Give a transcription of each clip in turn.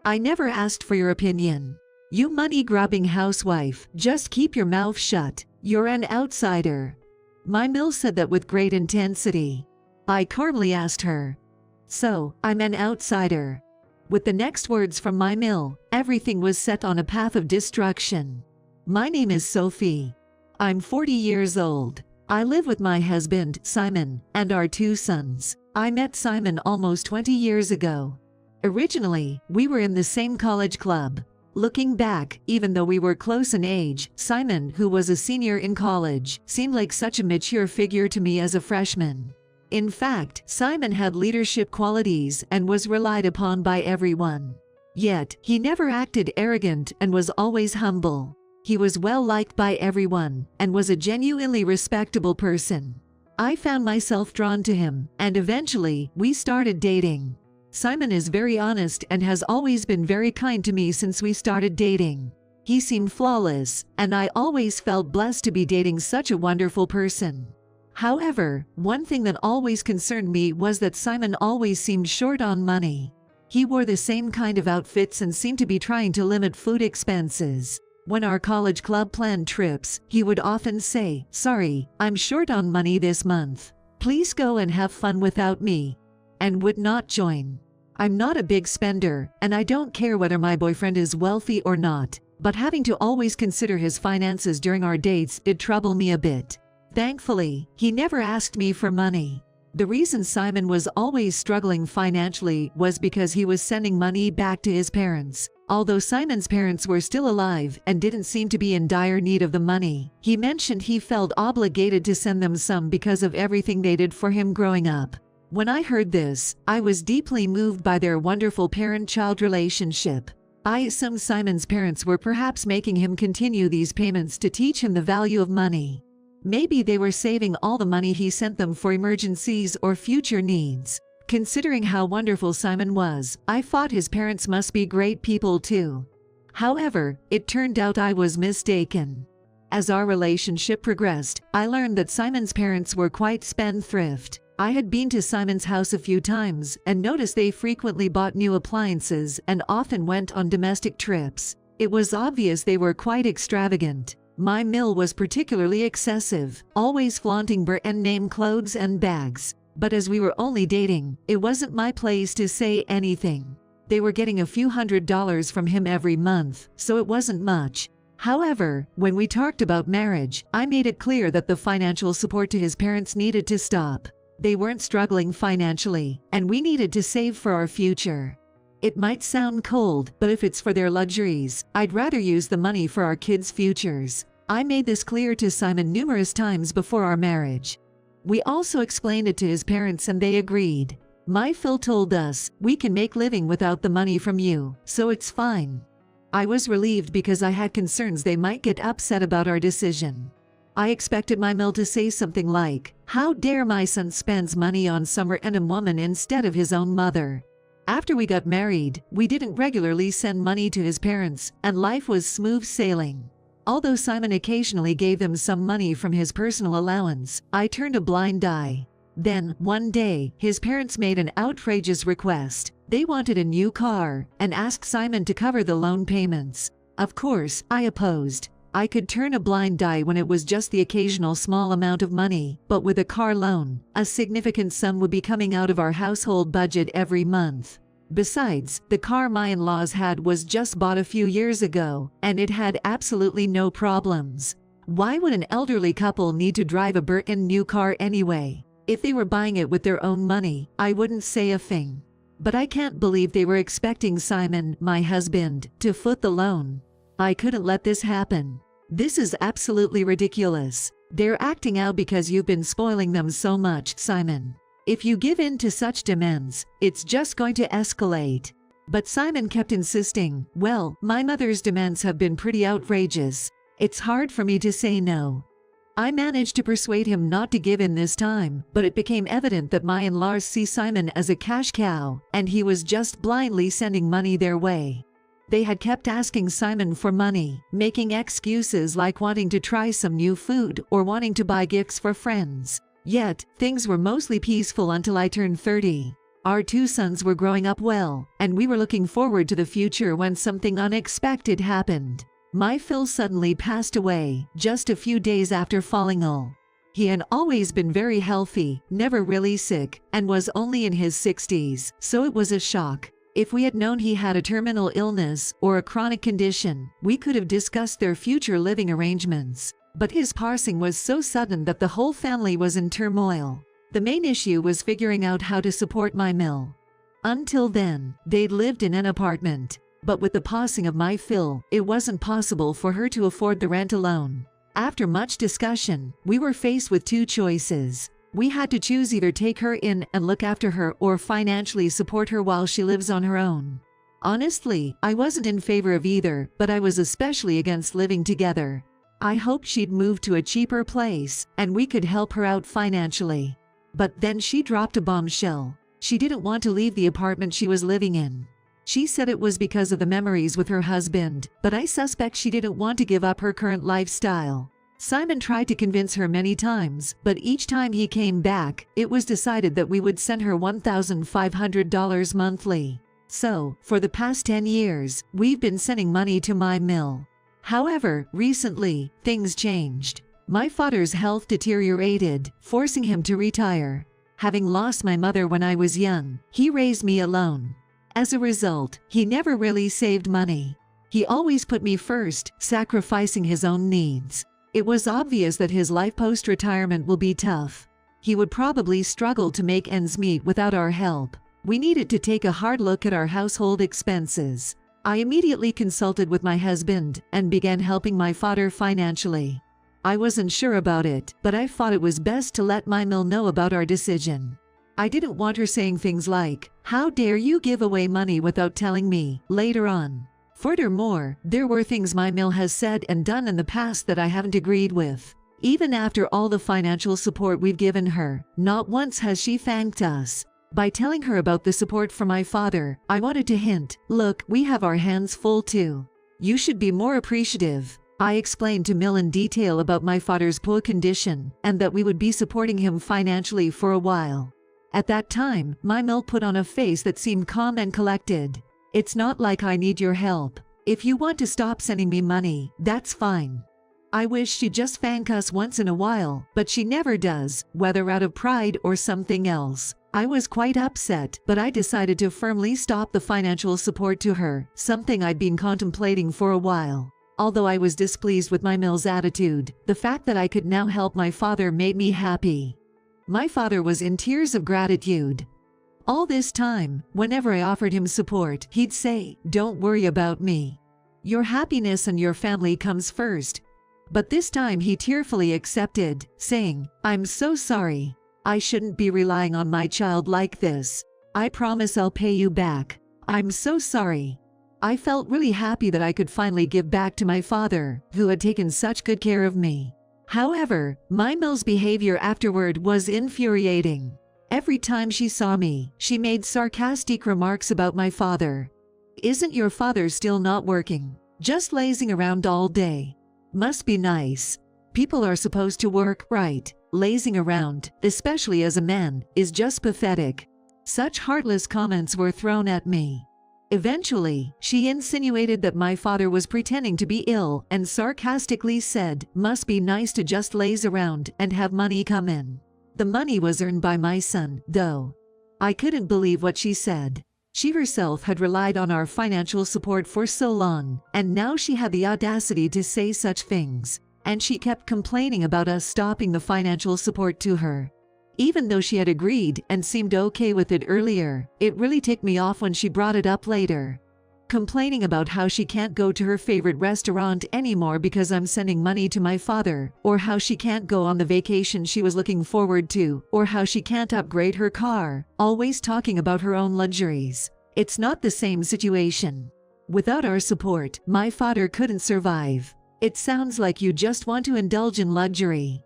I never asked for your opinion. You money-grabbing housewife, just keep your mouth shut. You're an outsider. My mill said that with great intensity. I calmly asked her, "So, I'm an outsider?" With the next words from my mill, everything was set on a path of destruction. My name is Sophie. I'm 40 years old. I live with my husband, Simon, and our 2 sons. I met Simon almost 20 years ago. Originally, we were in the same college club. Looking back, even though we were close in age, Simon, who was a senior in college, seemed like such a mature figure to me as a freshman. In fact, Simon had leadership qualities and was relied upon by everyone. Yet, he never acted arrogant and was always humble. He was well liked by everyone and was a genuinely respectable person. I found myself drawn to him, and eventually, we started dating. Simon is very honest and has always been very kind to me since we started dating. He seemed flawless, and I always felt blessed to be dating such a wonderful person. However, one thing that always concerned me was that Simon always seemed short on money. He wore the same kind of outfits and seemed to be trying to limit food expenses. When our college club planned trips, he would often say, "Sorry, I'm short on money this month. Please go and have fun without me," and would not join. I'm not a big spender, and I don't care whether my boyfriend is wealthy or not, but having to always consider his finances during our dates did trouble me a bit. Thankfully, he never asked me for money. The reason Simon was always struggling financially was because he was sending money back to his parents. Although Simon's parents were still alive and didn't seem to be in dire need of the money, he mentioned he felt obligated to send them some because of everything they did for him growing up. When I heard this, I was deeply moved by their wonderful parent-child relationship. I assumed Simon's parents were perhaps making him continue these payments to teach him the value of money. Maybe they were saving all the money he sent them for emergencies or future needs. Considering how wonderful Simon was, I thought his parents must be great people too. However, it turned out I was mistaken. As our relationship progressed, I learned that Simon's parents were quite spendthrift. I had been to Simon's house a few times and noticed they frequently bought new appliances and often went on domestic trips. It was obvious they were quite extravagant. My mill was particularly excessive, always flaunting brand-name clothes and bags. But as we were only dating, it wasn't my place to say anything. They were getting a few $100s from him every month, so it wasn't much. However, when we talked about marriage, I made it clear that the financial support to his parents needed to stop. They weren't struggling financially, and we needed to save for our future. It might sound cold, but if it's for their luxuries, I'd rather use the money for our kids' futures. I made this clear to Simon numerous times before our marriage. We also explained it to his parents and they agreed. My Phil told us, "We can make living without the money from you, so it's fine." I was relieved because I had concerns they might get upset about our decision. I expected my mill to say something like, "How dare my son spends money on some random woman instead of his own mother." After we got married, we didn't regularly send money to his parents, and life was smooth sailing. Although Simon occasionally gave them some money from his personal allowance, I turned a blind eye. Then, one day, his parents made an outrageous request. They wanted a new car and asked Simon to cover the loan payments. Of course, I opposed. I could turn a blind eye when it was just the occasional small amount of money, but with a car loan, a significant sum would be coming out of our household budget every month. Besides, the car my in-laws had was just bought a few years ago, and it had absolutely no problems. Why would an elderly couple need to drive a brand new car anyway? If they were buying it with their own money, I wouldn't say a thing. But I can't believe they were expecting Simon, my husband, to foot the loan. I couldn't let this happen. This is absolutely ridiculous. They're acting out because you've been spoiling them so much, Simon. If you give in to such demands, it's just going to escalate. But Simon kept insisting, "Well, my mother's demands have been pretty outrageous. It's hard for me to say no." I managed to persuade him not to give in this time, but it became evident that my in-laws see Simon as a cash cow, and he was just blindly sending money their way. They had kept asking Simon for money, making excuses like wanting to try some new food or wanting to buy gifts for friends. Yet, things were mostly peaceful until I turned 30. Our 2 sons were growing up well, and we were looking forward to the future when something unexpected happened. My Phil suddenly passed away, just a few days after falling ill. He had always been very healthy, never really sick, and was only in his 60s, so it was a shock. If we had known he had a terminal illness or a chronic condition, we could have discussed their future living arrangements. But his passing was so sudden that the whole family was in turmoil. The main issue was figuring out how to support my Mill. Until then, they'd lived in an apartment. But with the passing of my Phil, it wasn't possible for her to afford the rent alone. After much discussion, we were faced with 2 choices. We had to choose either take her in and look after her or financially support her while she lives on her own. Honestly, I wasn't in favor of either, but I was especially against living together. I hoped she'd move to a cheaper place, and we could help her out financially. But then she dropped a bombshell. She didn't want to leave the apartment she was living in. She said it was because of the memories with her husband, but I suspect she didn't want to give up her current lifestyle. Simon tried to convince her many times, but each time he came back, it was decided that we would send her $1,500 monthly. So, for the past 10 years, we've been sending money to my Mill. However, recently, things changed. My father's health deteriorated, forcing him to retire. Having lost my mother when I was young, he raised me alone. As a result, he never really saved money. He always put me first, sacrificing his own needs. It was obvious that his life post-retirement will be tough. He would probably struggle to make ends meet without our help. We needed to take a hard look at our household expenses. I immediately consulted with my husband and began helping my father financially. I wasn't sure about it, but I thought it was best to let my Mill know about our decision. I didn't want her saying things like, "How dare you give away money without telling me," later on. Furthermore, there were things my Mill has said and done in the past that I haven't agreed with. Even after all the financial support we've given her, not once has she thanked us. By telling her about the support from my father, I wanted to hint, "Look, we have our hands full too. You should be more appreciative." I explained to Mill in detail about my father's poor condition and that we would be supporting him financially for a while. At that time, my Mill put on a face that seemed calm and collected. "It's not like I need your help. If you want to stop sending me money, that's fine." I wish she'd just thank us once in a while, but she never does, whether out of pride or something else. I was quite upset, but I decided to firmly stop the financial support to her, something I'd been contemplating for a while. Although I was displeased with my Mill's attitude, the fact that I could now help my father made me happy. My father was in tears of gratitude. All this time, whenever I offered him support, he'd say, "Don't worry about me. Your happiness and your family comes first." But this time he tearfully accepted, saying, "I'm so sorry. I shouldn't be relying on my child like this. I promise I'll pay you back. I'm so sorry." I felt really happy that I could finally give back to my father, who had taken such good care of me. However, my Mill's behavior afterward was infuriating. Every time she saw me, she made sarcastic remarks about my father. "Isn't your father still not working? Just lazing around all day? Must be nice. People are supposed to work, right? Lazing around, especially as a man, is just pathetic." Such heartless comments were thrown at me. Eventually, she insinuated that my father was pretending to be ill and sarcastically said, "Must be nice to just laze around and have money come in." The money was earned by my son, though. I couldn't believe what she said. She herself had relied on our financial support for so long, and now she had the audacity to say such things. And she kept complaining about us stopping the financial support to her. Even though she had agreed and seemed okay with it earlier, it really ticked me off when she brought it up later. Complaining about how she can't go to her favorite restaurant anymore because I'm sending money to my father, or how she can't go on the vacation she was looking forward to, or how she can't upgrade her car, always talking about her own luxuries. It's not the same situation. Without our support, my father couldn't survive. It sounds like you just want to indulge in luxury.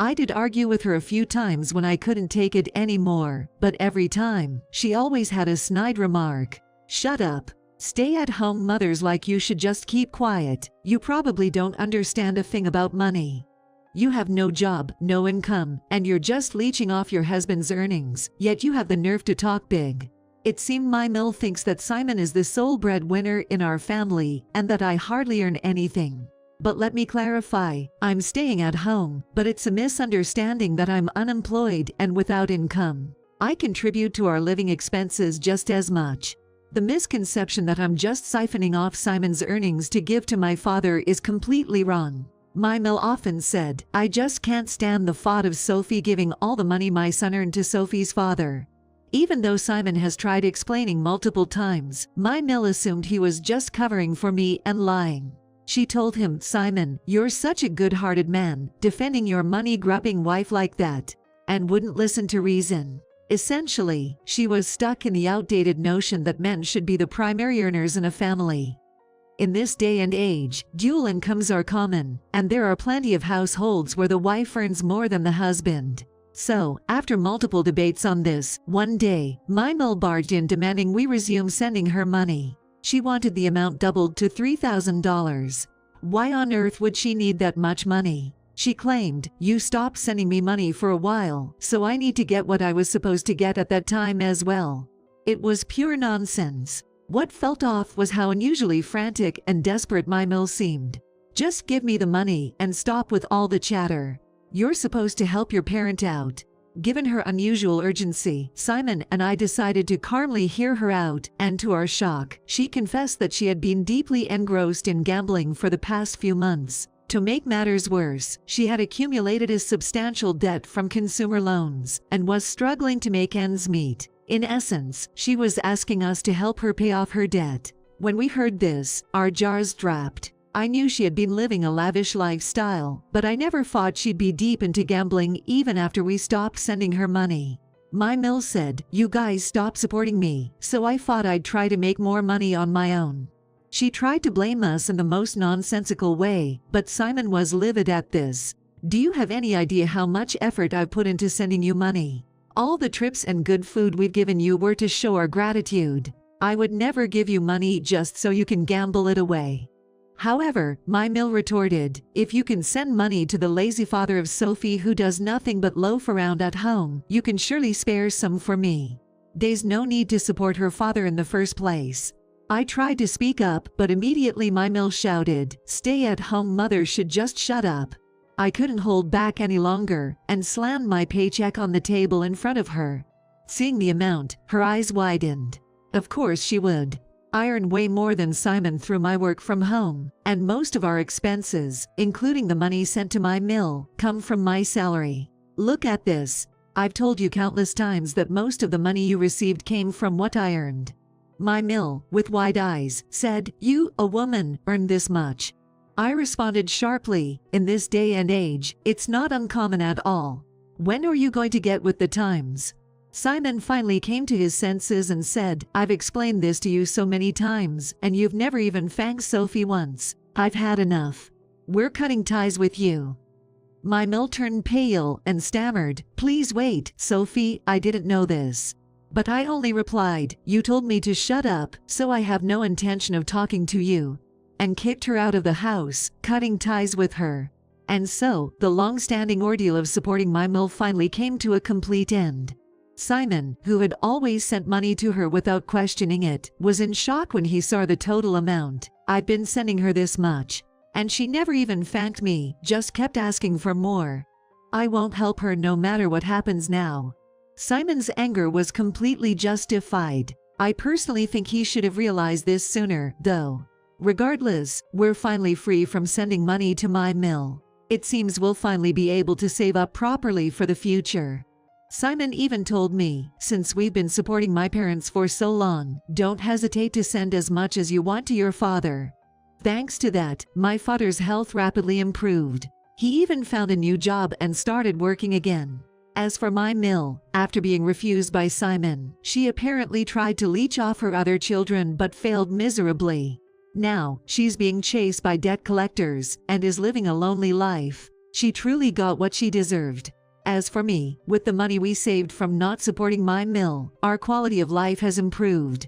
I did argue with her a few times when I couldn't take it anymore, but every time, she always had a snide remark. "Shut up. Stay-at-home mothers like you should just keep quiet. You probably don't understand a thing about money." You have no job, no income, and you're just leeching off your husband's earnings, yet you have the nerve to talk big. It seems my mill thinks that Simon is the sole breadwinner in our family and that I hardly earn anything. But let me clarify, I'm staying at home, but it's a misunderstanding that I'm unemployed and without income. I contribute to our living expenses just as much. The misconception that I'm just siphoning off Simon's earnings to give to my father is completely wrong. My mill often said, I just can't stand the thought of Sophie giving all the money my son earned to Sophie's father. Even though Simon has tried explaining multiple times, my mill assumed he was just covering for me and lying. She told him, Simon, you're such a good-hearted man, defending your money-grubbing wife like that, and wouldn't listen to reason. Essentially, she was stuck in the outdated notion that men should be the primary earners in a family. In this day and age, dual incomes are common, and there are plenty of households where the wife earns more than the husband. So, after multiple debates on this, one day, my mill barged in demanding we resume sending her money. She wanted the amount doubled to $3,000. Why on earth would she need that much money? She claimed, you stopped sending me money for a while, so I need to get what I was supposed to get at that time as well. It was pure nonsense. What felt off was how unusually frantic and desperate my mill seemed. Just give me the money and stop with all the chatter. You're supposed to help your parent out. Given her unusual urgency, Simon and I decided to calmly hear her out, and to our shock, she confessed that she had been deeply engrossed in gambling for the past few months. To make matters worse, she had accumulated a substantial debt from consumer loans and was struggling to make ends meet. In essence, she was asking us to help her pay off her debt. When we heard this, our jaws dropped. I knew she had been living a lavish lifestyle, but I never thought she'd be deep into gambling even after we stopped sending her money. My mill said, you guys stopped supporting me, so I thought I'd try to make more money on my own. She tried to blame us in the most nonsensical way, but Simon was livid at this. Do you have any idea how much effort I've put into sending you money? All the trips and good food we've given you were to show our gratitude. I would never give you money just so you can gamble it away. However, my mill retorted, if you can send money to the lazy father of Sophie who does nothing but loaf around at home, you can surely spare some for me. There's no need to support her father in the first place. I tried to speak up, but immediately my mill shouted, stay-at-home mother should just shut up. I couldn't hold back any longer, and slammed my paycheck on the table in front of her. Seeing the amount, her eyes widened. Of course she would. I earn way more than Simon through my work from home, and most of our expenses, including the money sent to my mill, come from my salary. Look at this. I've told you countless times that most of the money you received came from what I earned. My mill, with wide eyes, said, you, a woman, earn this much. I responded sharply, in this day and age, it's not uncommon at all. When are you going to get with the times? Simon finally came to his senses and said, I've explained this to you so many times, and you've never even thanked Sophie once. I've had enough. We're cutting ties with you. My mill turned pale and stammered, please wait, Sophie, I didn't know this. But I only replied, you told me to shut up, so I have no intention of talking to you, and kicked her out of the house, cutting ties with her. And so, the long-standing ordeal of supporting my mill finally came to a complete end. Simon, who had always sent money to her without questioning it, was in shock when he saw the total amount. I'd been sending her this much, and she never even thanked me, just kept asking for more. I won't help her no matter what happens now. Simon's anger was completely justified. I personally think he should have realized this sooner, though. Regardless, we're finally free from sending money to my mill. It seems we'll finally be able to save up properly for the future. Simon even told me, since we've been supporting my parents for so long, don't hesitate to send as much as you want to your father. Thanks to that, my father's health rapidly improved. He even found a new job and started working again. As for my mill, after being refused by Simon, she apparently tried to leech off her other children but failed miserably. Now, she's being chased by debt collectors and is living a lonely life. She truly got what she deserved. As for me, with the money we saved from not supporting my mill, our quality of life has improved.